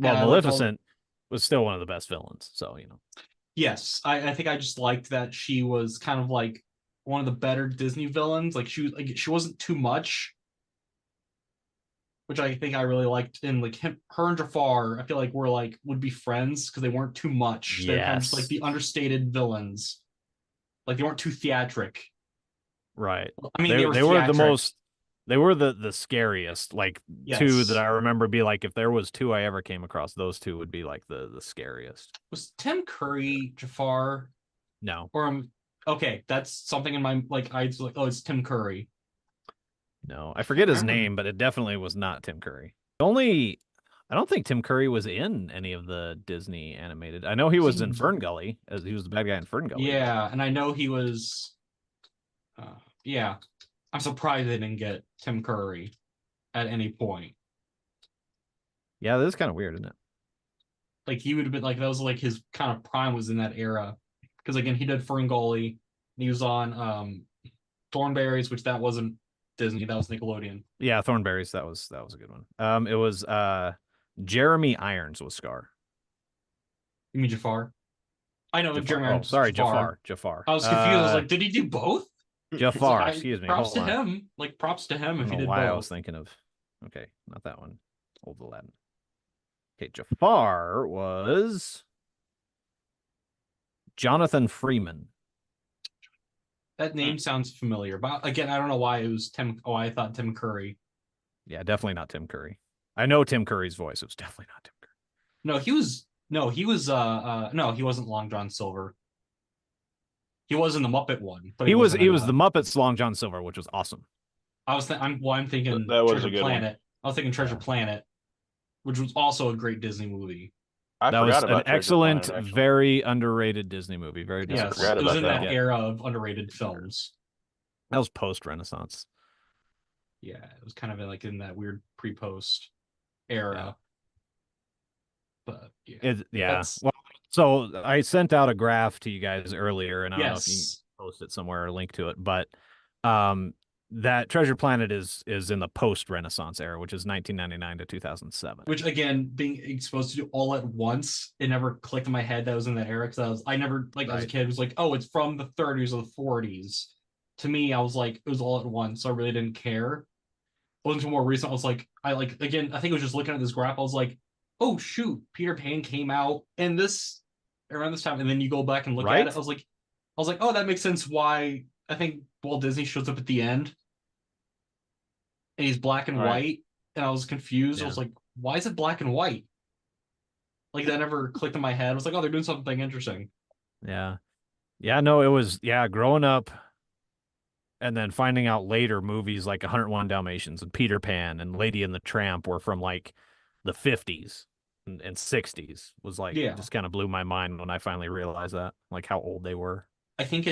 And Well, I liked all. Maleficent was still one of the best villains. So, Yes, I think I just liked that she was kind of like one of the better Disney villains. She wasn't too much, which I think I really liked. In like her and Jafar, I feel like were like would be friends because they weren't too much. They're kind of just like yes, the understated villains. Like they weren't too theatric. right. I mean, They they were they were the theatric. most they were the scariest. Like two that Yes. I remember be like if there was two I ever came across, those two would be like the scariest. Was Tim Curry Jafar No, or okay? That's something in my like. I was like, oh, it's Tim Curry. no. I Can't forget his remember. name, but it definitely was not Tim Curry. Only I don't think Tim Curry was in any of the Disney animated. I know he was in See, Ferngully, as he was the bad guy in Ferngully, but yeah, and I know he was. Yeah, I'm surprised they didn't get Tim Curry at any point. yeah, this is kind of weird, isn't it? Like he would have been like that was like his kind of prime was in that era. Because again, he did Ferngully. He was on Thornberries, which that wasn't Disney, that was Nickelodeon. Yeah, Thornberries, that was a good one. It was Jeremy Irons was Scar. You mean Jafar? I know Jafar. Jeremy Oh, Irons was sorry, Jafar. Jafar. Jafar. I was confused. I was like, did he do both? It's like Jafar. I Excuse me. props Hold to on. him. Like props to I him don't if he know did why I was both. thinking of. Okay, not that one. Old Aladdin. Okay, Jafar was Jonathan Freeman. That name sounds familiar, but again, I don't know why it was Tim. Oh, I thought Tim Curry. Yeah, definitely not Tim Curry. I know Tim Curry's voice. It was definitely not Tim Curry. No, he was. No, he was. No, he wasn't Long John Silver. He was in the Muppet one, but he wasn't He in was the the. Muppets Long John Silver, which was awesome. I'm thinking That was a Treasure good one. Planet. I was thinking Treasure Yeah. Planet, which was also a great Disney movie. I That was forgot an about Treasure excellent, Planet actually. very underrated Disney movie. Very I Yes, forgot it was disappointing about in they that that one. get. era of underrated films. That was post Renaissance. Yeah, it was kind of like in that weird pre-post Yeah. era. But Yeah. that's Well, so I sent out a graph to you guys earlier, and I don't know if you can yes. post it somewhere or link to it, but um, that Treasure Planet is in the post Renaissance era, which is 1999 to 2007. Which again, being exposed to do all at once, it never clicked in my head that was in that era because I never like as a Right. kid was like, oh, it's from the 30s or the 40s. To me, I was like, it was all at once, so I really didn't care. It wasn't until more recent. I was like, I like again. I think I was just looking at this graph. I was like, oh shoot, Peter Pan came out in this around this time, and then you go back and look at it. Right? I was like, oh, that makes sense. Why I think Walt Disney shows up at the end and he's black and All right. white, and I was confused. I Yeah. was like, why is it black and white? Like that never clicked in my head. I was like, oh, they're doing something interesting. Yeah. Yeah, no, it was growing up and then finding out later movies like 101 Dalmatians and Peter Pan and Lady and the Tramp were from like the 50s and 60s was like Yeah, just kind of blew my mind when I finally realized that, like how old they were. I think it